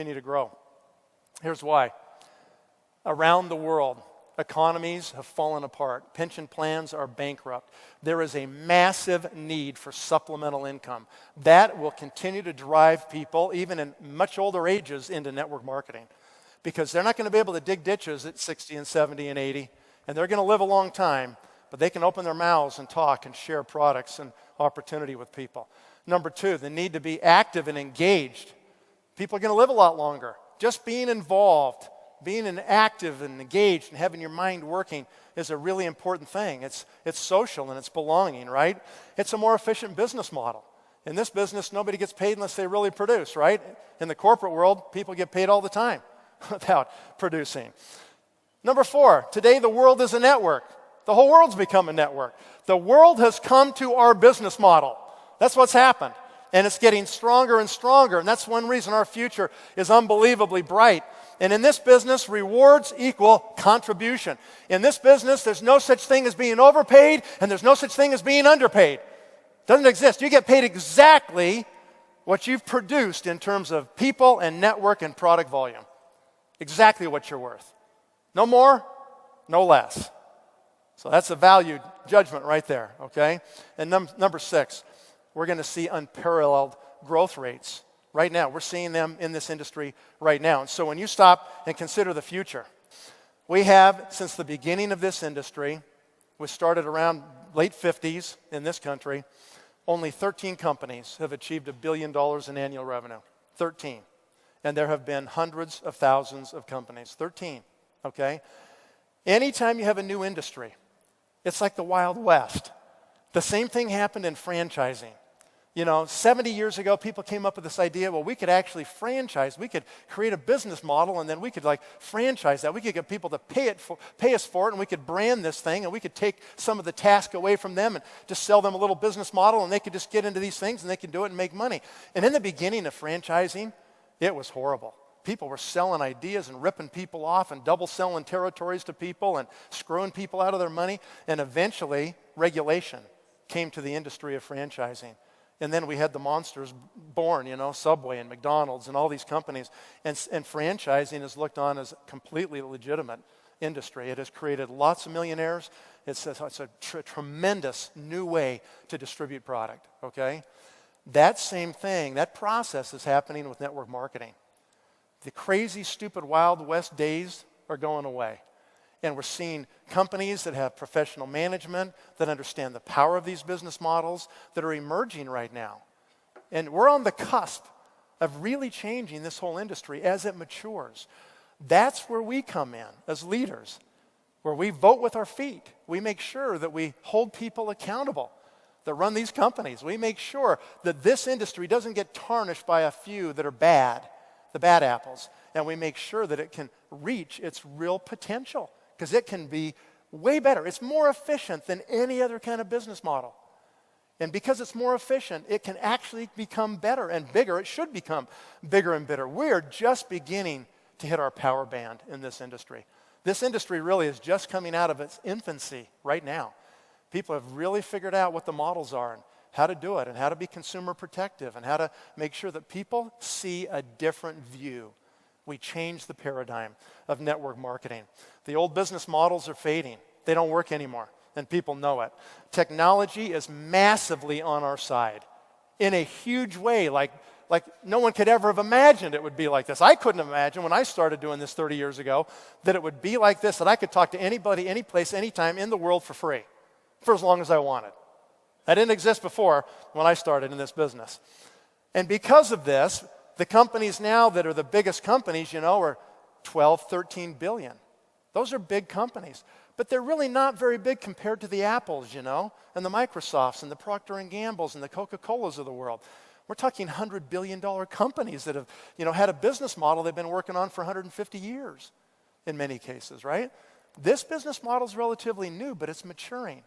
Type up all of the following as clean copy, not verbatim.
continue to grow. Here's why. Around the world, economies have fallen apart. Pension plans are bankrupt. There is a massive need for supplemental income. That will continue to drive people, even in much older ages, into network marketing. Because they're not going to be able to dig ditches at 60 and 70 and 80, and they're going to live a long time, but they can open their mouths and talk and share products and opportunity with people. Number two, the need to be active and engaged. People are going to live a lot longer. Just being involved, being active and engaged and having your mind working is a really important thing. It's social and it's belonging, right? It's a more efficient business model. In this business, nobody gets paid unless they really produce, right? In the corporate world, people get paid all the time without producing. Number four, today the world is a network. The whole world's become a network. The world has come to our business model. That's what's happened. And it's getting stronger and stronger. And that's one reason our future is unbelievably bright. And in this business, rewards equal contribution. In this business, there's no such thing as being overpaid, and there's no such thing as being underpaid. Doesn't exist. You get paid exactly what you've produced in terms of people and network and product volume. Exactly what you're worth. No more, no less. So that's a valued judgment right there, okay? And number six, we're going to see unparalleled growth rates right now. We're seeing them in this industry right now. And so when you stop and consider the future, we have, since the beginning of this industry, we started around late 50s in this country, only 13 companies have achieved $1 billion in annual revenue. 13. And there have been hundreds of thousands of companies. 13, okay? Anytime you have a new industry, it's like the Wild West. The same thing happened in franchising. 70 years ago, people came up with this idea, well, we could actually franchise. We could create a business model, and then we could franchise that. We could get people to pay us for it, and we could brand this thing, and we could take some of the task away from them and just sell them a little business model, and they could just get into these things, and they could do it and make money. And in the beginning of franchising, it was horrible. People were selling ideas and ripping people off and double selling territories to people and screwing people out of their money. And eventually, regulation came to the industry of franchising. And then we had the monsters born, Subway and McDonald's and all these companies. And franchising is looked on as a completely legitimate industry. It has created lots of millionaires. It's a tremendous new way to distribute product, okay? That same thing, that process is happening with network marketing. The crazy, stupid, Wild West days are going away. And we're seeing companies that have professional management, that understand the power of these business models, that are emerging right now. And we're on the cusp of really changing this whole industry as it matures. That's where we come in as leaders, where we vote with our feet. We make sure that we hold people accountable that run these companies. We make sure that this industry doesn't get tarnished by a few that are bad, the bad apples. And we make sure that it can reach its real potential, because it can be way better. It's more efficient than any other kind of business model. And because it's more efficient, it can actually become better and bigger. It should become bigger and better. We're just beginning to hit our power band in this industry. This industry really is just coming out of its infancy right now. People have really figured out what the models are and how to do it and how to be consumer protective and how to make sure that people see a different view. We changed the paradigm of network marketing. The old business models are fading. They don't work anymore, and people know it. Technology is massively on our side in a huge way, like no one could ever have imagined it would be like this. I couldn't imagine when I started doing this 30 years ago that it would be like this, that I could talk to anybody, any place, anytime in the world for free, for as long as I wanted. That didn't exist before when I started in this business. And because of this, the companies now that are the biggest companies, are 12, 13 billion. Those are big companies. But they're really not very big compared to the Apples, and the Microsofts and the Procter & Gamble's and the Coca-Colas of the world. We're talking $100 billion companies that have, had a business model they've been working on for 150 years in many cases, right? This business model is relatively new, but it's maturing.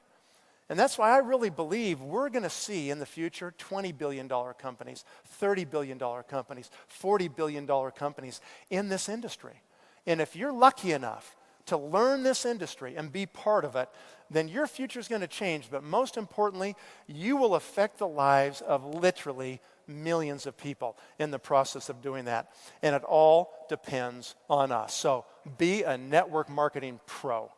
And that's why I really believe we're going to see in the future $20 billion companies, $30 billion companies, $40 billion companies in this industry. And if you're lucky enough to learn this industry and be part of it, then your future is going to change. But most importantly, you will affect the lives of literally millions of people in the process of doing that. And it all depends on us. So be a network marketing pro.